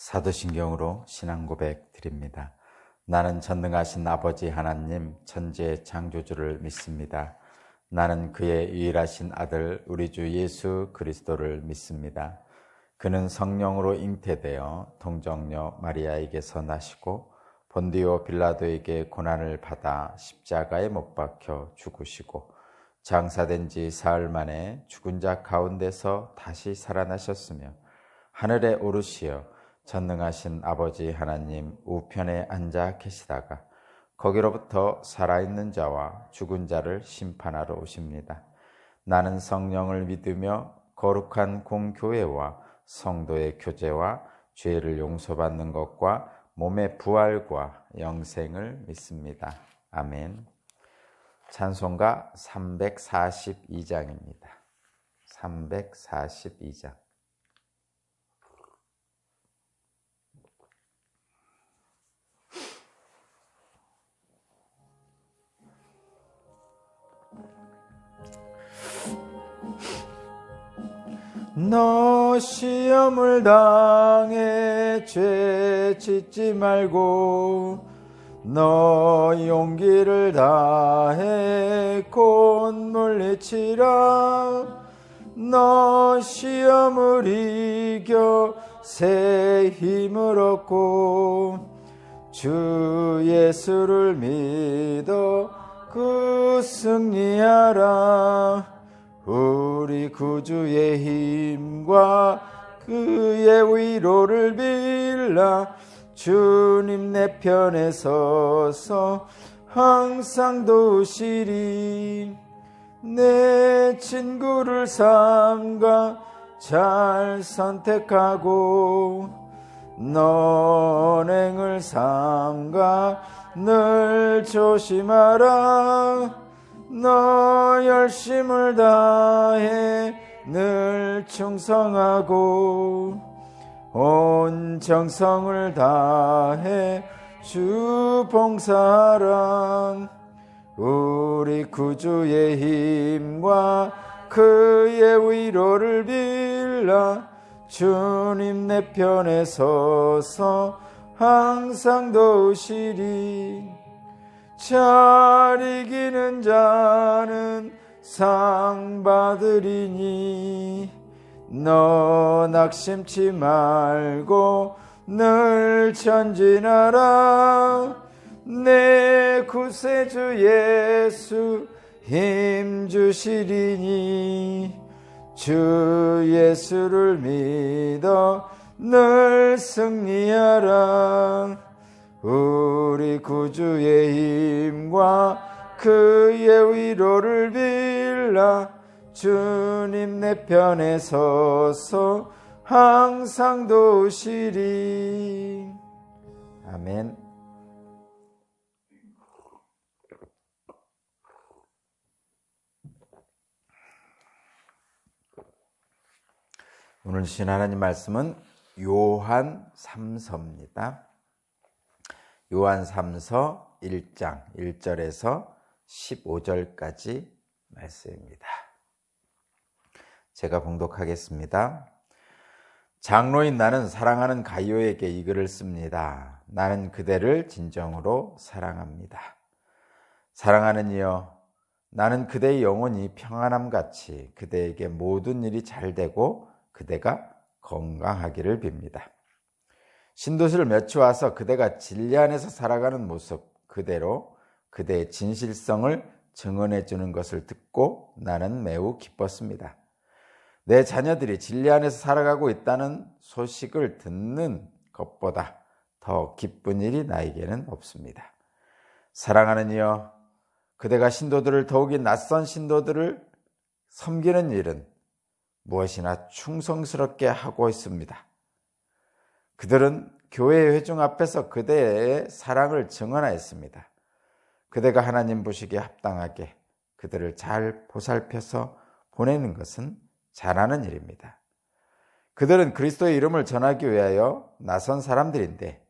사도신경으로 신앙 고백 드립니다. 나는 전능하신 아버지 하나님 천지의 창조주를 믿습니다. 나는 그의 유일하신 아들 우리 주 예수 그리스도를 믿습니다. 그는 성령으로 잉태되어 동정녀 마리아에게서 나시고 본디오 빌라도에게 고난을 받아 십자가에 못 박혀 죽으시고 장사된 지 사흘 만에 죽은 자 가운데서 다시 살아나셨으며 하늘에 오르시어 전능하신 아버지 하나님 우편에 앉아 계시다가 거기로부터 살아있는 자와 죽은 자를 심판하러 오십니다. 나는 성령을 믿으며 거룩한 공교회와 성도의 교제와 죄를 용서받는 것과 몸의 부활과 영생을 믿습니다. 아멘. 찬송가 342장입니다. 342장. 너 시험을 당해 죄 짓지 말고 너 용기를 다해 곧 물리치라. 너 시험을 이겨 새 힘을 얻고 주 예수를 믿어 그 승리하라. 우리 구주의 힘과 그의 위로를 빌라. 주님 내 편에 서서 항상 도우시리. 내 친구를 삼가 잘 선택하고 언행을 삼가 늘 조심하라. 너 열심을 다해 늘 충성하고 온 정성을 다해 주 봉사하라. 우리 구주의 힘과 그의 위로를 빌라. 주님 내 편에 서서 항상 도우시리. 잘 이기는 자는 상 받으리니 너 낙심치 말고 늘 전진하라. 내 구세주 예수 힘 주시리니 주 예수를 믿어 늘 승리하라. 우리 구주의 힘과 그의 위로를 빌라. 주님 내 편에 서서 항상 도우시리. 아멘. 오늘 주신 하나님 말씀은 요한 3서입니다. 요한 3서 1장 1절에서 15절까지 말씀입니다. 제가 봉독하겠습니다. 장로인 나는 사랑하는 가이오에게 이 글을 씁니다. 나는 그대를 진정으로 사랑합니다. 사랑하는 이여, 나는 그대의 영혼이 평안함같이 그대에게 모든 일이 잘 되고 그대가 건강하기를 빕니다. 신도시를 맺혀 와서 그대가 진리 안에서 살아가는 모습 그대로 그대의 진실성을 증언해 주는 것을 듣고 나는 매우 기뻤습니다. 내 자녀들이 진리 안에서 살아가고 있다는 소식을 듣는 것보다 더 기쁜 일이 나에게는 없습니다. 사랑하는 이여, 그대가 신도들을 더욱이 낯선 신도들을 섬기는 일은 무엇이나 충성스럽게 하고 있습니다. 그들은 교회 회중 앞에서 그대의 사랑을 증언하였습니다. 그대가 하나님 보시기에 합당하게 그들을 잘 보살펴서 보내는 것은 잘하는 일입니다. 그들은 그리스도의 이름을 전하기 위하여 나선 사람들인데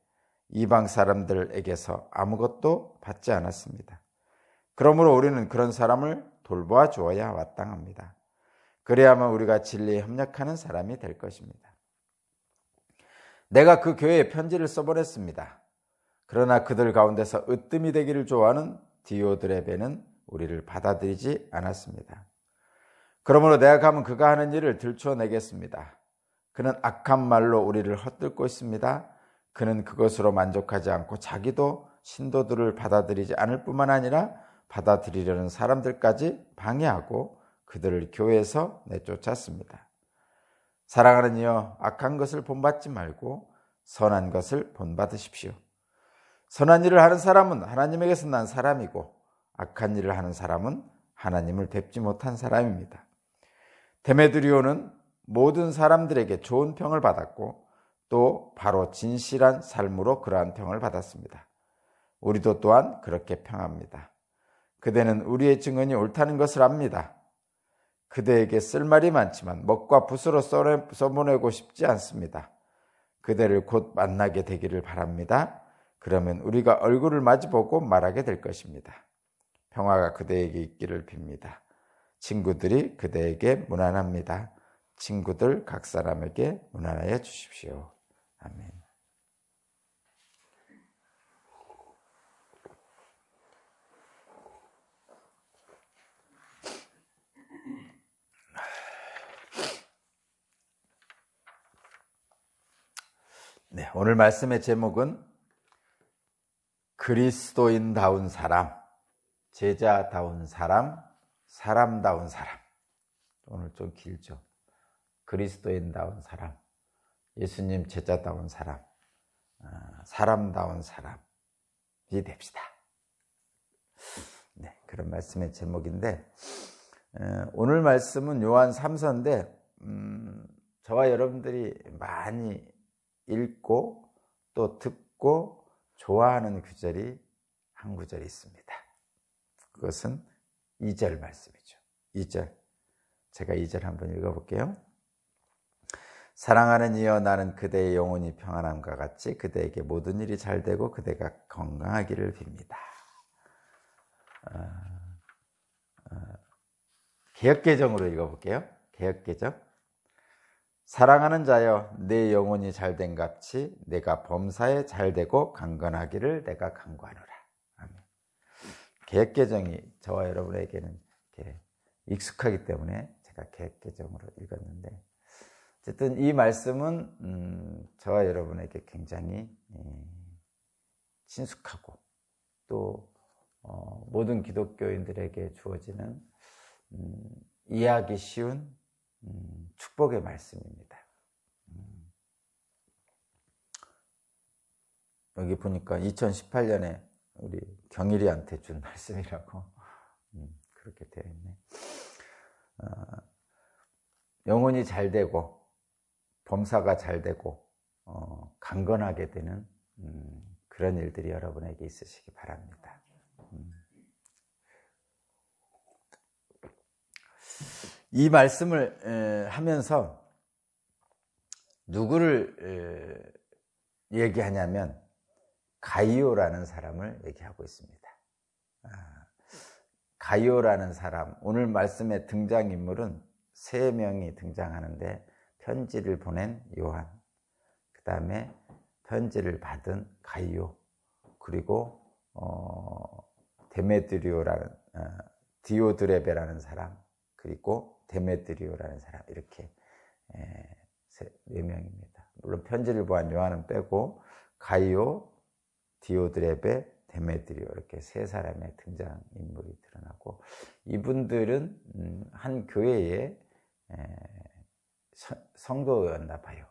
이방 사람들에게서 아무것도 받지 않았습니다. 그러므로 우리는 그런 사람을 돌보아 주어야 마땅합니다. 그래야만 우리가 진리에 협력하는 사람이 될 것입니다. 내가 그 교회에 편지를 써보냈습니다. 그러나 그들 가운데서 으뜸이 되기를 좋아하는 디오드레베는 우리를 받아들이지 않았습니다. 그러므로 내가 가면 그가 하는 일을 들춰내겠습니다. 그는 악한 말로 우리를 헛들고 있습니다. 그는 그것으로 만족하지 않고 자기도 신도들을 받아들이지 않을 뿐만 아니라 받아들이려는 사람들까지 방해하고 그들을 교회에서 내쫓았습니다. 사랑하는 이여, 악한 것을 본받지 말고 선한 것을 본받으십시오. 선한 일을 하는 사람은 하나님에게서 난 사람이고 악한 일을 하는 사람은 하나님을 뵙지 못한 사람입니다. 데메드리오는 모든 사람들에게 좋은 평을 받았고 또 바로 진실한 삶으로 그러한 평을 받았습니다. 우리도 또한 그렇게 평합니다. 그대는 우리의 증언이 옳다는 것을 압니다. 그대에게 쓸 말이 많지만 먹과 붓으로 써보내고 싶지 않습니다. 그대를 곧 만나게 되기를 바랍니다. 그러면 우리가 얼굴을 마주보고 말하게 될 것입니다. 평화가 그대에게 있기를 빕니다. 친구들이 그대에게 문안합니다. 친구들 각 사람에게 문안하여 주십시오. 아멘. 네, 오늘 말씀의 제목은 그리스도인다운 사람, 제자다운 사람, 사람다운 사람. 오늘 좀 길죠. 그리스도인다운 사람, 예수님 제자다운 사람, 사람다운 사람이 됩시다. 네, 그런 말씀의 제목인데 오늘 말씀은 요한 3서인데 저와 여러분들이 많이 읽고 또 듣고 좋아하는 구절이 한 구절이 있습니다. 그것은 2절 말씀이죠. 2절. 제가 2절 한번 읽어볼게요. 사랑하는 이여, 나는 그대의 영혼이 평안함과 같이 그대에게 모든 일이 잘 되고 그대가 건강하기를 빕니다. 개역개정으로 읽어볼게요. 개역개정. 사랑하는 자여, 내 영혼이 잘된 같이 내가 범사에 잘되고 강건하기를 내가 간구하노라. 아멘. 개역개정이 저와 여러분에게는 이렇게 익숙하기 때문에 제가 개역개정으로 읽었는데, 어쨌든 이 말씀은 저와 여러분에게 굉장히 친숙하고 또 모든 기독교인들에게 주어지는 이해하기 쉬운 축복의 말씀입니다. 여기 보니까 2018년에 우리 경일이한테 준 말씀이라고 그렇게 되어 있네. 영혼이 잘 되고 범사가 잘 되고 강건하게 되는 그런 일들이 여러분에게 있으시기 바랍니다. 이 말씀을 하면서 누구를 얘기하냐면 가이오라는 사람을 얘기하고 있습니다. 가이오라는 사람, 오늘 말씀의 등장인물은 3명이 등장하는데 편지를 보낸 요한, 그 다음에 편지를 받은 가이오, 그리고 데메드리오라는 디오드레베라는 사람, 그리고 데메드리오라는 사람, 이렇게 4명입니다. 물론 편지를 보한 요한은 빼고 가이오, 디오드레베, 데메드리오, 이렇게 3사람의 등장인물이 드러나고, 이분들은 한 교회의 성도였나 봐요.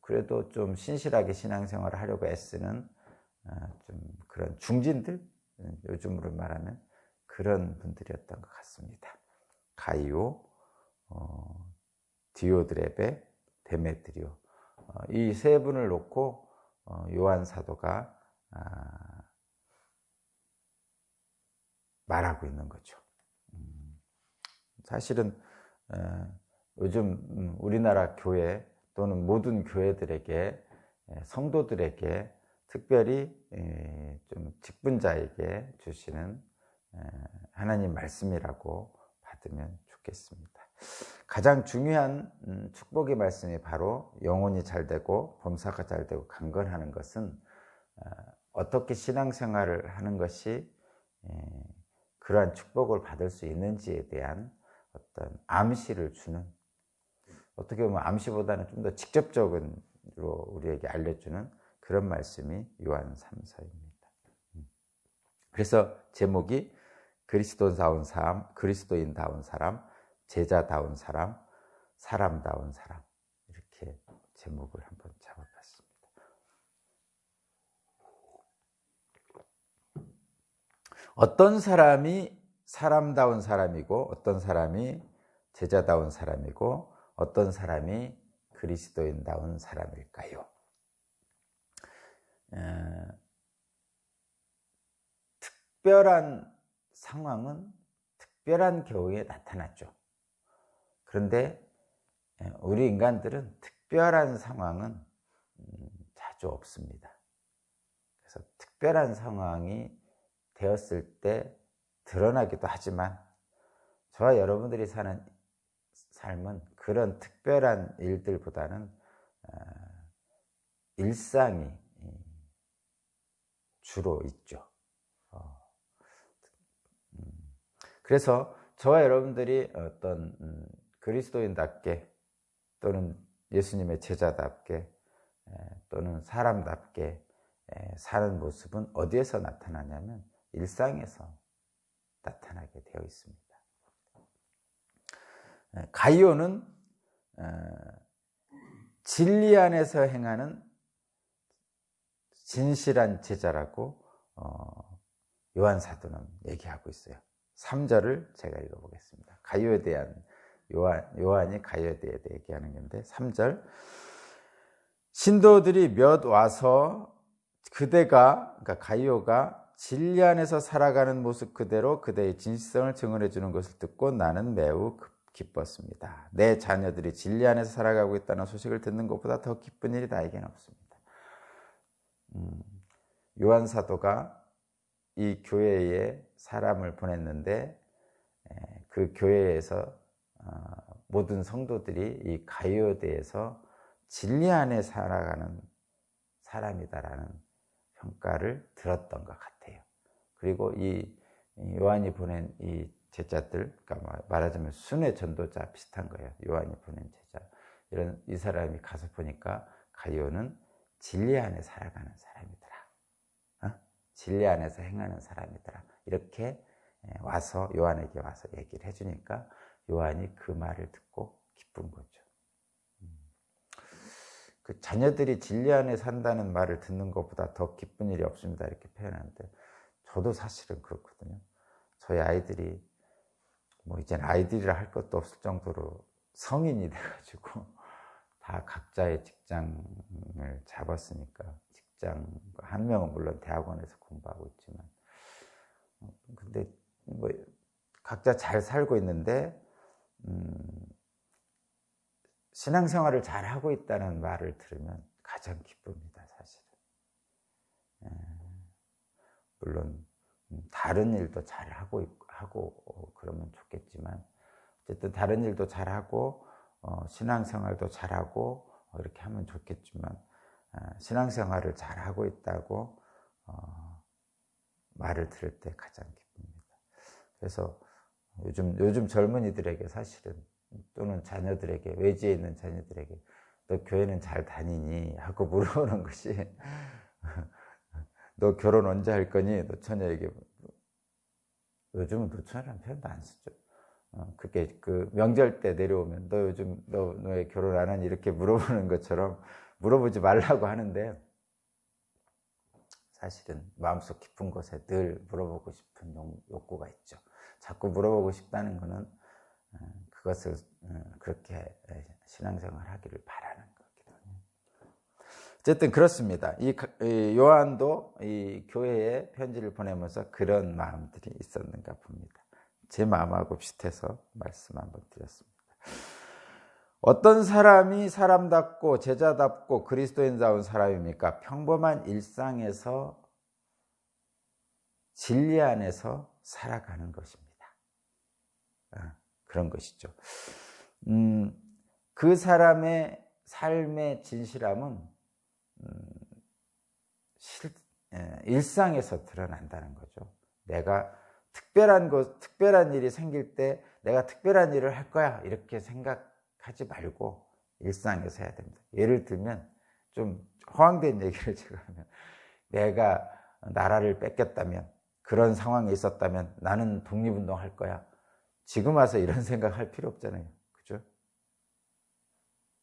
그래도 좀 신실하게 신앙생활을 하려고 애쓰는 좀 그런 중진들, 요즘으로 말하면 그런 분들이었던 것 같습니다. 가이오, 디오드레베, 데메드리오, 이 3분을 놓고 요한 사도가 말하고 있는 거죠. 사실은 요즘 우리나라 교회 또는 모든 교회들에게, 성도들에게, 특별히 좀 직분자에게 주시는 하나님 말씀이라고 받으면 좋겠습니다. 가장 중요한 축복의 말씀이 바로 영혼이 잘 되고 범사가 잘 되고 강건하는 것은 어떻게 신앙생활을 하는 것이 그러한 축복을 받을 수 있는지에 대한 어떤 암시를 주는, 어떻게 보면 암시보다는 좀 더 직접적으로 우리에게 알려주는 그런 말씀이 요한 3서입니다. 그래서 제목이 그리스도인다운 사람, 제자다운 사람, 사람다운 사람, 이렇게 제목을 한번 잡아봤습니다. 어떤 사람이 사람다운 사람이고 어떤 사람이 제자다운 사람이고 어떤 사람이 그리스도인다운 사람일까요? 특별한 상황은 특별한 경우에 나타나죠. 그런데 우리 인간들은 특별한 상황은 자주 없습니다. 그래서 특별한 상황이 되었을 때 드러나기도 하지만 저와 여러분들이 사는 삶은 그런 특별한 일들보다는 일상이 주로 있죠. 그래서 저와 여러분들이 어떤 그리스도인답게 또는 예수님의 제자답게 또는 사람답게 사는 모습은 어디에서 나타나냐면 일상에서 나타나게 되어 있습니다. 가이오는 진리 안에서 행하는 진실한 제자라고 요한 사도는 얘기하고 있어요. 3절을 제가 읽어보겠습니다. 가이오에 대한 요한이 가이오에 대해 얘기하는 건데 3절, 신도들이 몇 와서 그러니까 가이오가 진리 안에서 살아가는 모습 그대로 그대의 진실성을 증언해 주는 것을 듣고 나는 매우 기뻤습니다. 내 자녀들이 진리 안에서 살아가고 있다는 소식을 듣는 것보다 더 기쁜 일이 나에게는 없습니다. 요한 사도가 이 교회에 사람을 보냈는데 그 교회에서 모든 성도들이 이 가이오에 대해서 진리 안에 살아가는 사람이다라는 평가를 들었던 것 같아요. 그리고 이 요한이 보낸 이 제자들, 그러니까 말하자면 순회 전도자 비슷한 거예요. 요한이 보낸 제자, 이 사람이 가서 보니까 가이오는 진리 안에 살아가는 사람이더라. 진리 안에서 행하는 사람이더라. 이렇게 와서 요한에게 와서 얘기를 해주니까 요한이 그 말을 듣고 기쁜 거죠. 그 자녀들이 진리 안에 산다는 말을 듣는 것보다 더 기쁜 일이 없습니다. 이렇게 표현하는데 저도 사실은 그렇거든요. 저희 아이들이 이제는 아이들이라 할 것도 없을 정도로 성인이 돼가지고 다 각자의 직장을 잡았으니까, 직장 한 명은 물론 대학원에서 공부하고 있지만 근데 각자 잘 살고 있는데 신앙생활을 잘 하고 있다는 말을 들으면 가장 기쁩니다, 사실은. 물론 다른 일도 잘 하고 그러면 좋겠지만 어쨌든 다른 일도 잘 하고 신앙생활도 잘 하고 이렇게 하면 좋겠지만 신앙생활을 잘 하고 있다고 말을 들을 때 가장 기쁩니다. 그래서 요즘 젊은이들에게 사실은 또는 자녀들에게, 외지에 있는 자녀들에게 너 교회는 잘 다니니? 하고 물어보는 것이 너 결혼 언제 할 거니? 노처녀에게, 요즘은 노처녀라는 표현도 안 쓰죠. 그게 그 명절 때 내려오면 너 요즘 너 왜 결혼 안 하니? 이렇게 물어보는 것처럼 물어보지 말라고 하는데 사실은 마음속 깊은 곳에 늘 물어보고 싶은 욕구가 있죠. 자꾸 물어보고 싶다는 것은 그것을 그렇게 신앙생활 하기를 바라는 거기도 해요. 어쨌든 그렇습니다. 이 요한도 이 교회에 편지를 보내면서 그런 마음들이 있었는가 봅니다. 제 마음하고 비슷해서 말씀 한번 드렸습니다. 어떤 사람이 사람답고 제자답고 그리스도인다운 사람입니까? 평범한 일상에서 진리 안에서 살아가는 것입니다. 그런 것이죠. 그 사람의 삶의 진실함은 일상에서 드러난다는 거죠. 내가 특별한 일이 생길 때 내가 특별한 일을 할 거야 이렇게 생각하지 말고 일상에서 해야 됩니다. 예를 들면 좀 허황된 얘기를 제가 하면, 내가 나라를 뺏겼다면, 그런 상황에 있었다면 나는 독립운동 할 거야. 지금 와서 이런 생각할 필요 없잖아요. 그죠?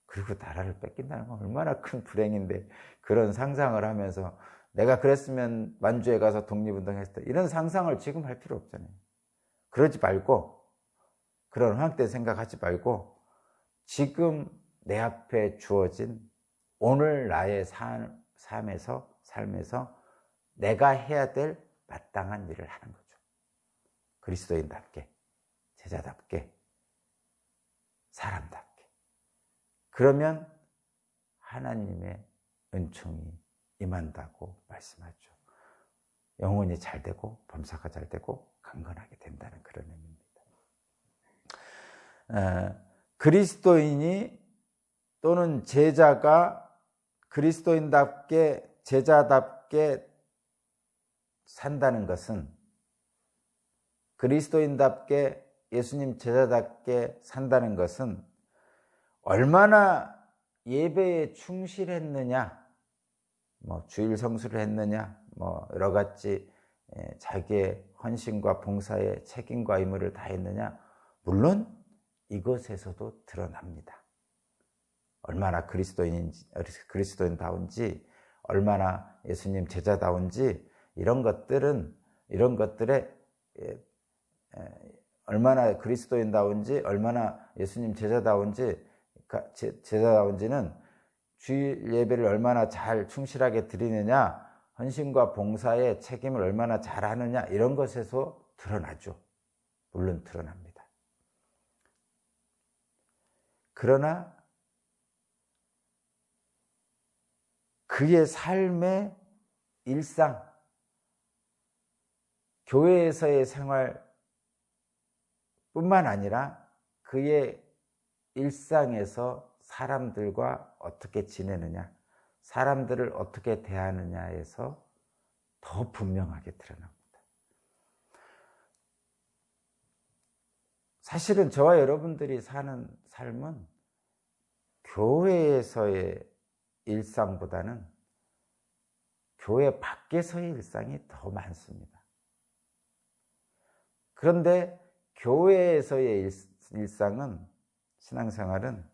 그리고 나라를 뺏긴다는 건 얼마나 큰 불행인데, 그런 상상을 하면서 내가 그랬으면 만주에 가서 독립운동 했을 때, 이런 상상을 지금 할 필요 없잖아요. 그러지 말고, 그런 허황된 생각하지 말고, 지금 내 앞에 주어진 오늘 나의 삶에서 내가 해야 될 마땅한 일을 하는 거죠. 그리스도인답게, 제자답게, 사람답게. 그러면 하나님의 은총이 임한다고 말씀하죠. 영혼이 잘 되고 범사가 잘 되고 강건하게 된다는 그런 의미입니다. 그리스도인이 또는 제자가 그리스도인답게 제자답게 산다는 것은, 그리스도인답게 예수님 제자답게 산다는 것은 얼마나 예배에 충실했느냐, 주일 성수를 했느냐, 여러 가지 자기의 헌신과 봉사의 책임과 의무를 다했느냐, 물론 이것에서도 드러납니다. 얼마나 그리스도인다운지, 얼마나 예수님 제자다운지, 이런 것들에 얼마나 그리스도인다운지, 얼마나 예수님 제자다운지는 주일 예배를 얼마나 잘 충실하게 드리느냐, 헌신과 봉사의 책임을 얼마나 잘 하느냐, 이런 것에서 드러나죠. 물론 드러납니다. 그러나 그의 삶의 일상, 교회에서의 생활뿐만 아니라 그의 일상에서 사람들과 어떻게 지내느냐, 사람들을 어떻게 대하느냐에서 더 분명하게 드러납니다. 사실은 저와 여러분들이 사는 삶은 교회에서의 일상보다는 교회 밖에서의 일상이 더 많습니다. 그런데 교회에서의 일상은, 신앙생활은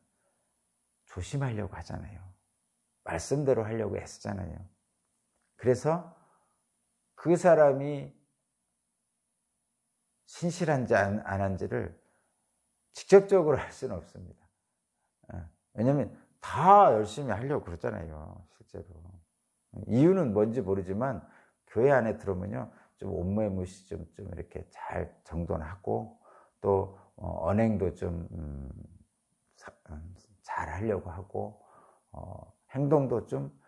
조심하려고 하잖아요. 말씀대로 하려고 애쓰잖아요. 그래서 그 사람이 신실한지 안 한지를 직접적으로 할 수는 없습니다. 왜냐하면 다 열심히 하려고 그러잖아요, 실제로. 이유는 뭔지 모르지만 교회 안에 들어오면요, 좀 옷매무시 좀 이렇게 잘 정돈하고, 또 언행도 좀 잘 하려고 하고, 행동도 좀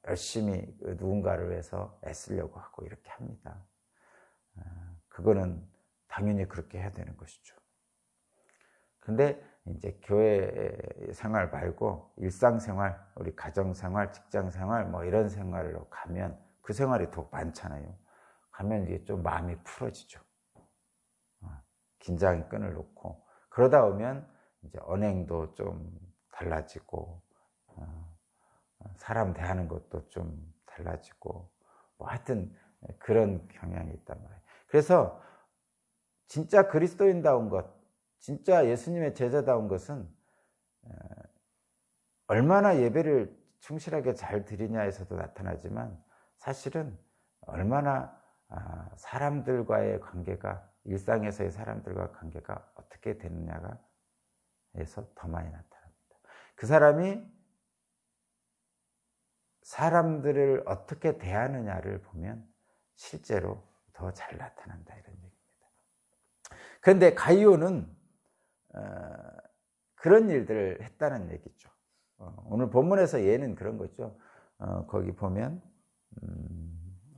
열심히 누군가를 위해서 애쓰려고 하고 이렇게 합니다. 그거는 당연히 그렇게 해야 되는 것이죠. 근데 이제 교회 생활 말고 일상생활, 우리 가정생활, 직장생활, 이런 생활로 가면, 그 생활이 더 많잖아요. 가면 이게 좀 마음이 풀어지죠. 긴장의 끈을 놓고, 그러다 보면 이제 언행도 좀 달라지고, 사람 대하는 것도 좀 달라지고, 하여튼 그런 경향이 있단 말이에요. 그래서 진짜 그리스도인다운 것, 진짜 예수님의 제자다운 것은 얼마나 예배를 충실하게 잘 드리냐에서도 나타나지만, 사실은 얼마나 사람들과의 관계가, 일상에서의 사람들과 관계가 어떻게 되느냐가 에서 더 많이 나타납니다. 그 사람이 사람들을 어떻게 대하느냐를 보면 실제로 더 잘 나타난다, 이런 얘기입니다. 그런데 가이오는 그런 일들을 했다는 얘기죠. 오늘 본문에서 얘는 그런 거죠. 거기 보면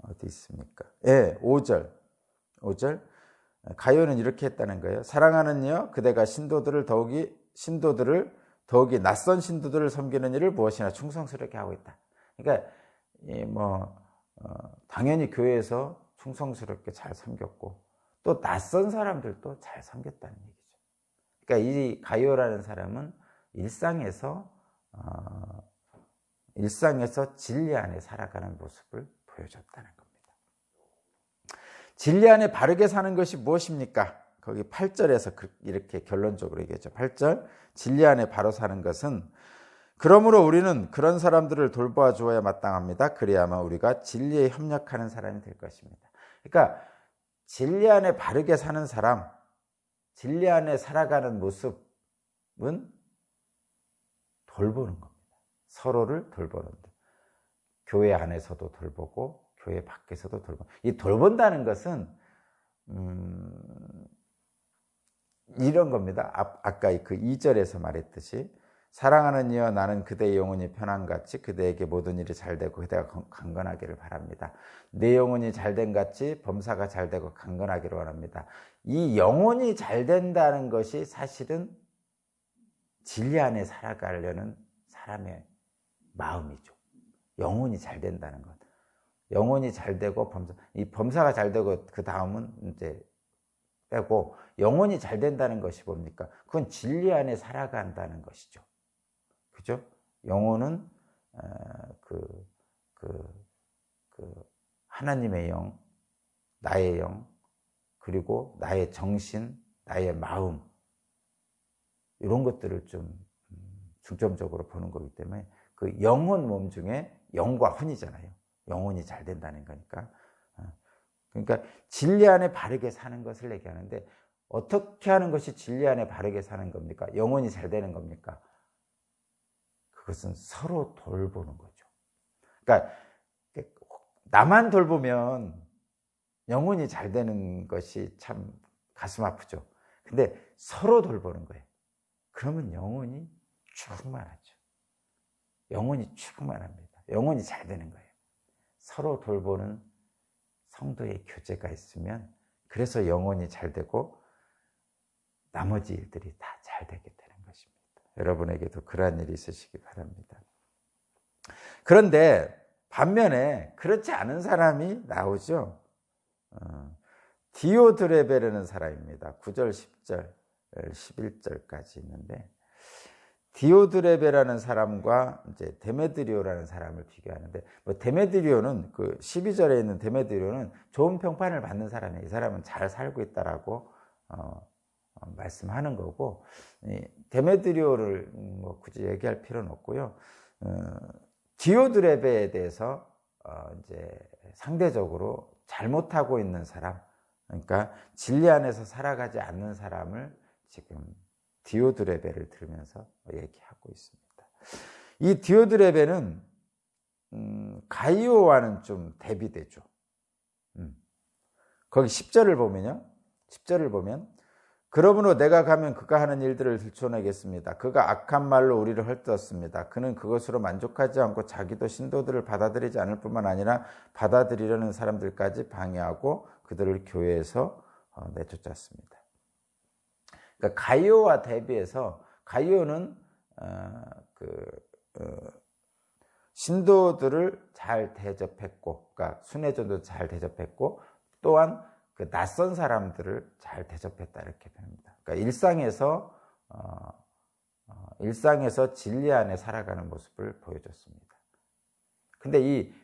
어디 있습니까? 예, 5절. 가이오는 이렇게 했다는 거예요. 사랑하는 여, 그대가 신도들을 더욱이 신도들을 더욱이 낯선 신도들을 섬기는 일을 무엇이나 충성스럽게 하고 있다. 그러니까 당연히 교회에서 충성스럽게 잘 섬겼고 또 낯선 사람들도 잘 섬겼다는 얘기죠. 그러니까 이 가이오라는 사람은 일상에서 진리 안에 살아가는 모습을 보여줬다는 겁니다. 진리 안에 바르게 사는 것이 무엇입니까? 거기 8절에서 이렇게 결론적으로 얘기했죠. 8절, 진리 안에 바로 사는 것은 그러므로 우리는 그런 사람들을 돌보아 주어야 마땅합니다. 그래야만 우리가 진리에 협력하는 사람이 될 것입니다. 그러니까 진리 안에 바르게 사는 사람, 진리 안에 살아가는 모습은 돌보는 겁니다. 서로를 돌보는 데. 교회 안에서도 돌보고 교회 밖에서도 돌보고. 이 돌본다는 것은 이런 겁니다. 아까 그 2절에서 말했듯이 사랑하는 이여 나는 그대의 영혼이 편안같이 그대에게 모든 일이 잘되고 그대가 강건하기를 바랍니다. 내 영혼이 잘된 같이 범사가 잘되고 강건하기를 원합니다. 이 영혼이 잘된다는 것이 사실은 진리 안에 살아가려는 사람의 마음이죠. 영혼이 잘된다는 것. 영혼이 잘되고 이 범사가 잘되고 그 다음은 이제 빼고 영혼이 잘된다는 것이 뭡니까? 그건 진리 안에 살아간다는 것이죠. 그죠? 영혼은 하나님의 영, 나의 영, 그리고 나의 정신, 나의 마음 이런 것들을 좀 중점적으로 보는 거기 때문에 그 영혼 몸 중에 영과 혼이잖아요. 영혼이 잘 된다는 거니까. 그러니까 진리 안에 바르게 사는 것을 얘기하는데 어떻게 하는 것이 진리 안에 바르게 사는 겁니까? 영혼이 잘 되는 겁니까? 그것은 서로 돌보는 거죠. 그러니까 나만 돌보면 영혼이 잘 되는 것이 참 가슴 아프죠. 근데 서로 돌보는 거예요. 그러면 영혼이 충만하죠. 영혼이 충만합니다. 영혼이 잘 되는 거예요. 서로 돌보는 성도의 교제가 있으면 그래서 영혼이 잘 되고 나머지 일들이 다 잘 되게 되는 것입니다. 여러분에게도 그러한 일이 있으시기 바랍니다. 그런데 반면에 그렇지 않은 사람이 나오죠. 디오드레베라는 사람입니다. 9절, 10절, 11절까지 있는데 디오드레베라는 사람과 이제 데메드리오라는 사람을 비교하는데 데메드리오는 그 12절에 있는 데메드리오는 좋은 평판을 받는 사람이에요. 이 사람은 잘 살고 있다라고 말씀하는 거고 데메드리오를 굳이 얘기할 필요는 없고요. 디오드레베에 대해서 이제 상대적으로 잘못하고 있는 사람, 그러니까 진리 안에서 살아가지 않는 사람을 지금 디오드레베를 들으면서 얘기하고 있습니다. 이 디오드레베는 가이오와는 좀 대비되죠. 거기 10절을 보면 그러므로 내가 가면 그가 하는 일들을 들춰내겠습니다. 그가 악한 말로 우리를 헐뜯었습니다. 그는 그것으로 만족하지 않고 자기도 신도들을 받아들이지 않을 뿐만 아니라 받아들이려는 사람들까지 방해하고 그들을 교회에서 내쫓았습니다. 그러니까 가이오와 대비해서 가이오는 신도들을 잘 대접했고, 그러니까 순회전도 잘 대접했고, 또한 그 낯선 사람들을 잘 대접했다 이렇게 봅니다. 그러니까 일상에서 진리 안에 살아가는 모습을 보여줬습니다. 근데 이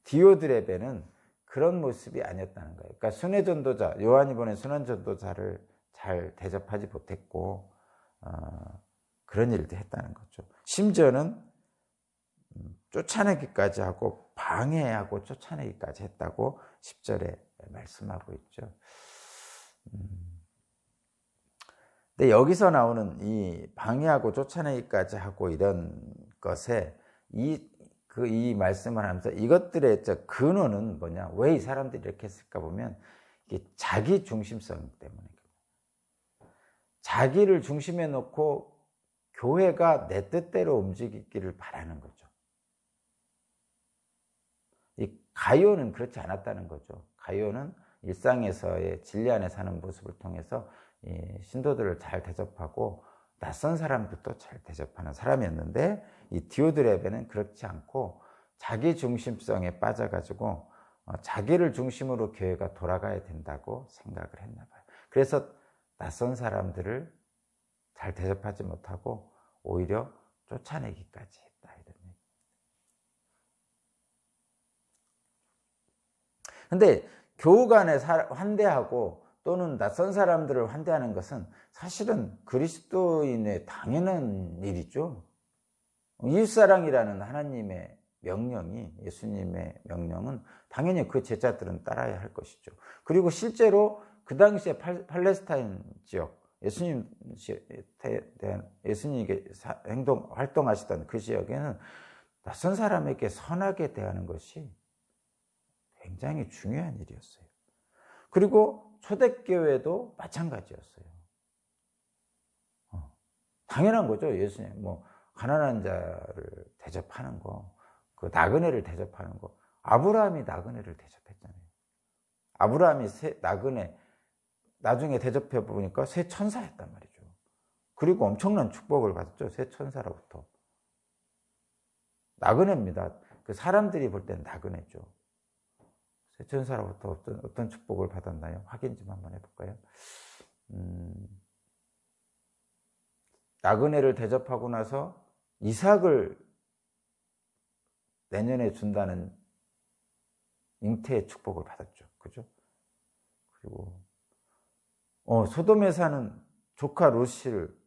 디오드레베는 그런 모습이 아니었다는 거예요. 그러니까 순회전도자, 요한이 보낸 순회전도자를 잘 대접하지 못했고 그런 일도 했다는 거죠. 심지어는 쫓아내기까지 하고 방해하고 쫓아내기까지 했다고 10절에 말씀하고 있죠. 근데 여기서 나오는 이 방해하고 쫓아내기까지 하고 이런 것에 이 말씀을 하면서 이것들의 근원은 뭐냐? 왜 이 사람들이 이렇게 했을까 보면 이게 자기 중심성 때문에. 자기를 중심에 놓고 교회가 내 뜻대로 움직이기를 바라는 거죠. 이 가이오는 그렇지 않았다는 거죠. 가이오는 일상에서의 진리 안에 사는 모습을 통해서 이 신도들을 잘 대접하고 낯선 사람들도 잘 대접하는 사람이었는데 이 디오드레베는 그렇지 않고 자기 중심성에 빠져가지고 자기를 중심으로 교회가 돌아가야 된다고 생각을 했나 봐요. 그래서 낯선 사람들을 잘 대접하지 못하고 오히려 쫓아내기까지 했다, 이런 얘기. 근데 교우 간에 환대하고 또는 낯선 사람들을 환대하는 것은 사실은 그리스도인의 당연한 일이죠. 이웃사랑이라는 하나님의 명령이, 예수님의 명령은 당연히 그 제자들은 따라야 할 것이죠. 그리고 실제로 그 당시에 팔레스타인 지역, 예수님께 활동하시던 그 지역에는 낯선 사람에게 선하게 대하는 것이 굉장히 중요한 일이었어요. 그리고 초대교회도 마찬가지였어요. 당연한 거죠. 예수님 가난한 자를 대접하는 거, 그 나그네를 대접하는 거. 아브라함이 나그네를 대접했잖아요. 아브라함이 나그네 나중에 대접해 보니까 새 천사였단 말이죠. 그리고 엄청난 축복을 받았죠. 새 천사로부터. 나그네입니다. 그 사람들이 볼 때는 나그네죠. 새 천사로부터 어떤 축복을 받았나요? 확인 좀 한번 해볼까요? 나그네를 대접하고 나서 이삭을 내년에 준다는 잉태의 축복을 받았죠. 그죠? 그리고 소돔에 사는 조카 롯을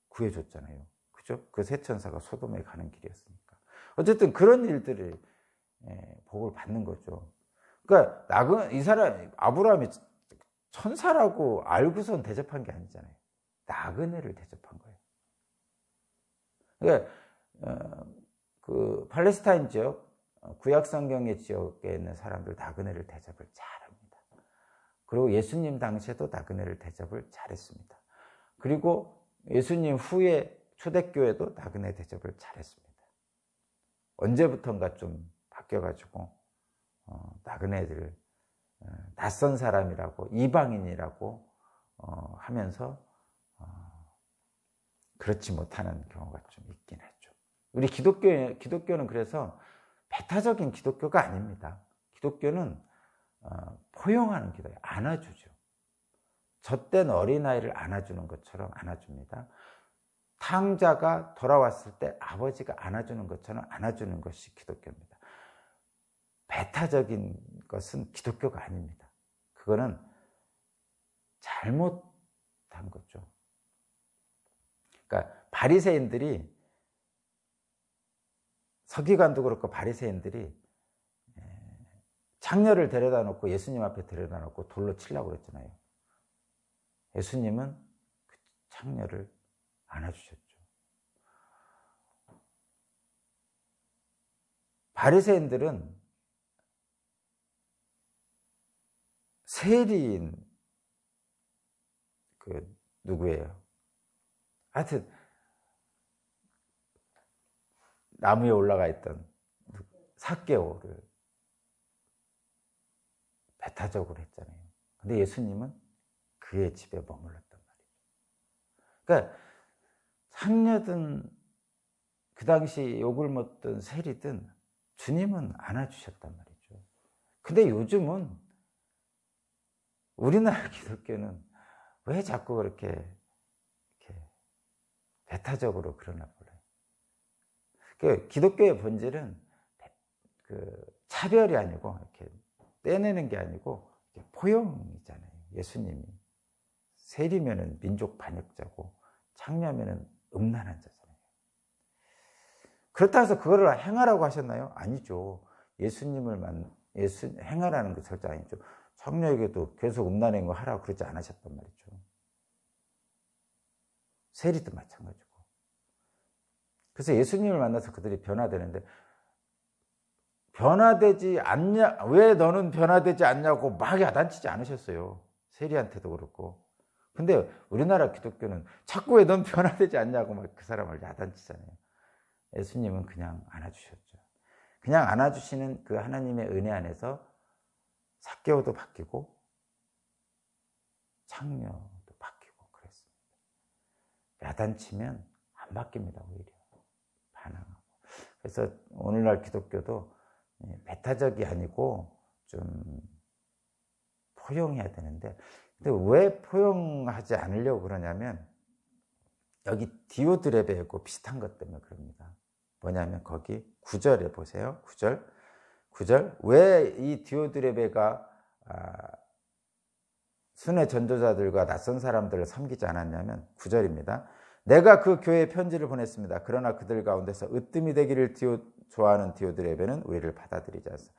구해줬잖아요. 그죠? 그 새 천사가 소돔에 가는 길이었으니까. 어쨌든 그런 일들을 복을 받는 거죠. 그러니까 이 사람 아브라함이 천사라고 알고선 대접한 게 아니잖아요. 나그네를 대접한 거예요. 그러니까 그 팔레스타인 지역, 구약 성경의 지역에 있는 사람들 나그네를 대접을 잘합니다. 그리고 예수님 당시에도 나그네를 대접을 잘했습니다. 그리고 예수님 후에 초대교회도 나그네 대접을 잘했습니다. 언제부턴가 좀 바뀌어가지고 나그네들 낯선 사람이라고 이방인이라고 하면서 그렇지 못하는 경우가 좀 있긴 했죠. 우리 기독교는 그래서 배타적인 기독교가 아닙니다. 기독교는 포용하는 기도예요. 안아주죠. 젖된 어린아이를 안아주는 것처럼 안아줍니다. 탕자가 돌아왔을 때 아버지가 안아주는 것처럼 안아주는 것이 기독교입니다. 배타적인 것은 기독교가 아닙니다. 그거는 잘못한 거죠. 그러니까 바리새인들이, 서기관도 그렇고 바리새인들이 창녀를 데려다 놓고 예수님 앞에 데려다 놓고 돌로 치려고 그랬잖아요. 예수님은 그 창녀를 안아주셨죠. 바리새인들은 세리인 누구예요? 하여튼 나무에 올라가 있던 삭개오를 배타적으로 했잖아요. 근데 예수님은 그의 집에 머물렀단 말이죠. 그러니까 상녀든 그 당시 욕을 먹던 세리든 주님은 안아주셨단 말이죠. 근데 요즘은 우리나라 기독교는 왜 자꾸 그렇게 배타적으로 그러나 몰라요. 그 기독교의 본질은 차별이 아니고 이렇게 떼내는 게 아니고 포용이잖아요. 예수님이 세리면은 민족 반역자고 창녀면은 음란한 자잖아요. 그렇다고 해서 그거를 행하라고 하셨나요? 아니죠. 행하라는 거 절대 아니죠. 창녀에게도 계속 음란한 거 하라고 그러지 않으셨단 말이죠. 세리도 마찬가지고. 그래서 예수님을 만나서 그들이 변화되는데, 변화되지 않냐, 왜 너는 변화되지 않냐고 막 야단치지 않으셨어요. 세리한테도 그렇고. 근데 우리나라 기독교는 자꾸 왜 넌 변화되지 않냐고 막 그 사람을 야단치잖아요. 예수님은 그냥 안아주셨죠. 그냥 안아주시는 그 하나님의 은혜 안에서 삭개오도 바뀌고 창녀도 바뀌고 그랬습니다. 야단치면 안 바뀝니다. 오히려 반항하고. 그래서 오늘날 기독교도 배타적이 아니고 좀 포용해야 되는데, 근데 왜 포용하지 않으려고 그러냐면 여기 디오드레베하고 비슷한 것 때문에 그럽니다. 뭐냐면 거기 9절에 보세요. 9절. 왜 이 디오드레베가 순회 전도자들과 낯선 사람들을 섬기지 않았냐면 9절입니다. 내가 그 교회에 편지를 보냈습니다. 그러나 그들 가운데서 으뜸이 되기를 좋아하는 디오드레베는 우리를 받아들이지 않았어.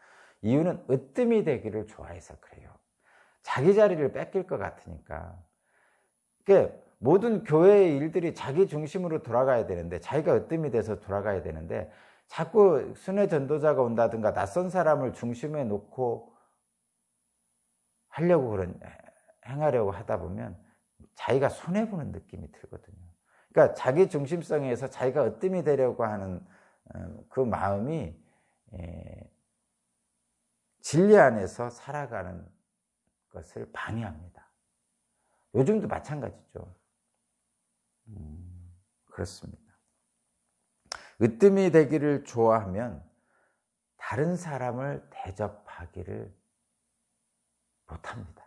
이유는 으뜸이 되기를 좋아해서 그래요. 자기 자리를 뺏길 것 같으니까. 그러니까 모든 교회의 일들이 자기 중심으로 돌아가야 되는데, 자기가 으뜸이 돼서 돌아가야 되는데, 자꾸 순회 전도자가 온다든가 낯선 사람을 중심에 놓고 행하려고 하다 보면 자기가 손해보는 느낌이 들거든요. 그러니까 자기 중심성에서 자기가 으뜸이 되려고 하는 그 마음이 진리 안에서 살아가는 것을 방해합니다. 요즘도 마찬가지죠. 그렇습니다. 으뜸이 되기를 좋아하면 다른 사람을 대접하기를 못합니다.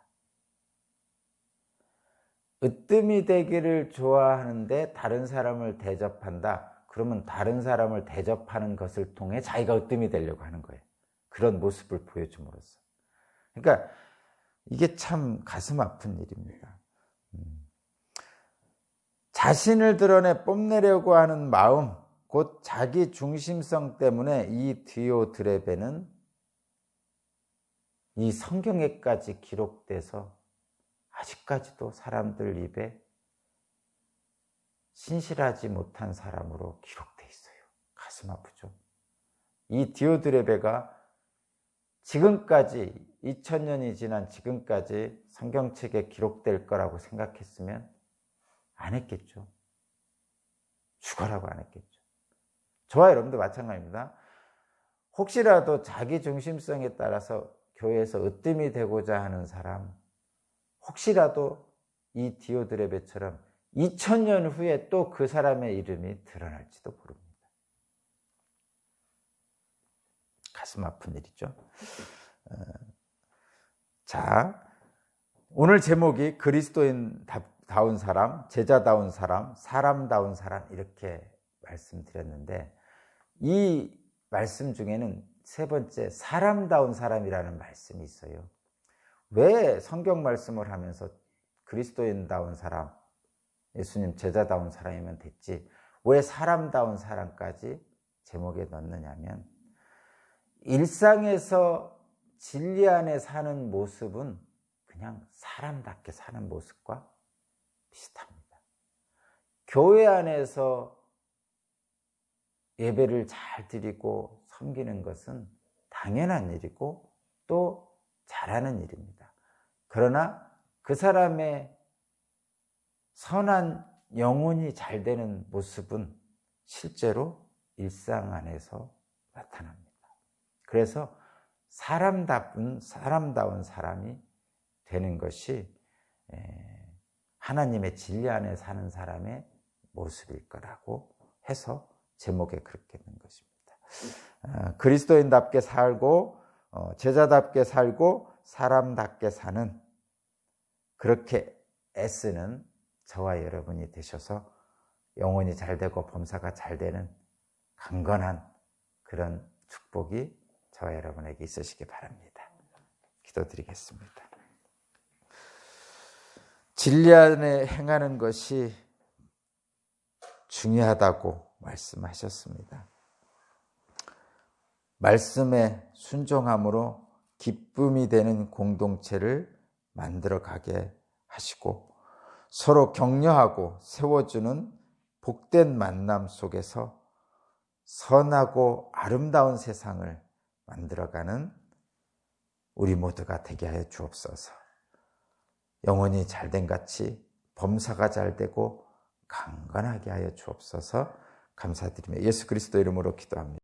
으뜸이 되기를 좋아하는데 다른 사람을 대접한다. 그러면 다른 사람을 대접하는 것을 통해 자기가 으뜸이 되려고 하는 거예요. 그런 모습을 보여줌으로써. 그러니까 이게 참 가슴 아픈 일입니다. 자신을 드러내 뽐내려고 하는 마음, 곧 자기 중심성 때문에 이 디오드레베는 이 성경에까지 기록돼서 아직까지도 사람들 입에 신실하지 못한 사람으로 기록돼 있어요. 가슴 아프죠. 이 디오드레베가 지금까지 2000년이 지난 지금까지 성경책에 기록될 거라고 생각했으면 안 했겠죠. 죽어라고 안 했겠죠. 저와 여러분도 마찬가지입니다. 혹시라도 자기 중심성에 따라서 교회에서 으뜸이 되고자 하는 사람, 혹시라도 이 디오드레베처럼 2000년 후에 또 그 사람의 이름이 드러날지도 모릅니다. 가슴 아픈 일이죠. 자, 오늘 제목이 그리스도인다운 사람, 제자다운 사람, 사람다운 사람 이렇게 말씀드렸는데, 이 말씀 중에는 세 번째 사람다운 사람이라는 말씀이 있어요. 왜 성경 말씀을 하면서 그리스도인다운 사람, 예수님 제자다운 사람이면 됐지 왜 사람다운 사람까지 제목에 넣느냐면, 일상에서 진리 안에 사는 모습은 그냥 사람답게 사는 모습과 비슷합니다. 교회 안에서 예배를 잘 드리고 섬기는 것은 당연한 일이고 또 잘하는 일입니다. 그러나 그 사람의 선한 영혼이 잘 되는 모습은 실제로 일상 안에서 나타납니다. 그래서 사람다운 사람이 되는 것이 하나님의 진리 안에 사는 사람의 모습일 거라고 해서 제목에 그렇게 된 것입니다. 그리스도인답게 살고 제자답게 살고 사람답게 사는, 그렇게 애쓰는 저와 여러분이 되셔서 영혼이 잘 되고 범사가 잘 되는 강건한 그런 축복이 저와 여러분에게 있으시기 바랍니다. 기도드리겠습니다. 진리 안에 행하는 것이 중요하다고 말씀하셨습니다. 말씀에 순종함으로 기쁨이 되는 공동체를 만들어가게 하시고 서로 격려하고 세워주는 복된 만남 속에서 선하고 아름다운 세상을 만들어가는 우리 모두가 되게 하여 주옵소서. 영혼이 잘된 같이 범사가 잘되고 강건하게 하여 주옵소서. 감사드리며 예수 그리스도 이름으로 기도합니다.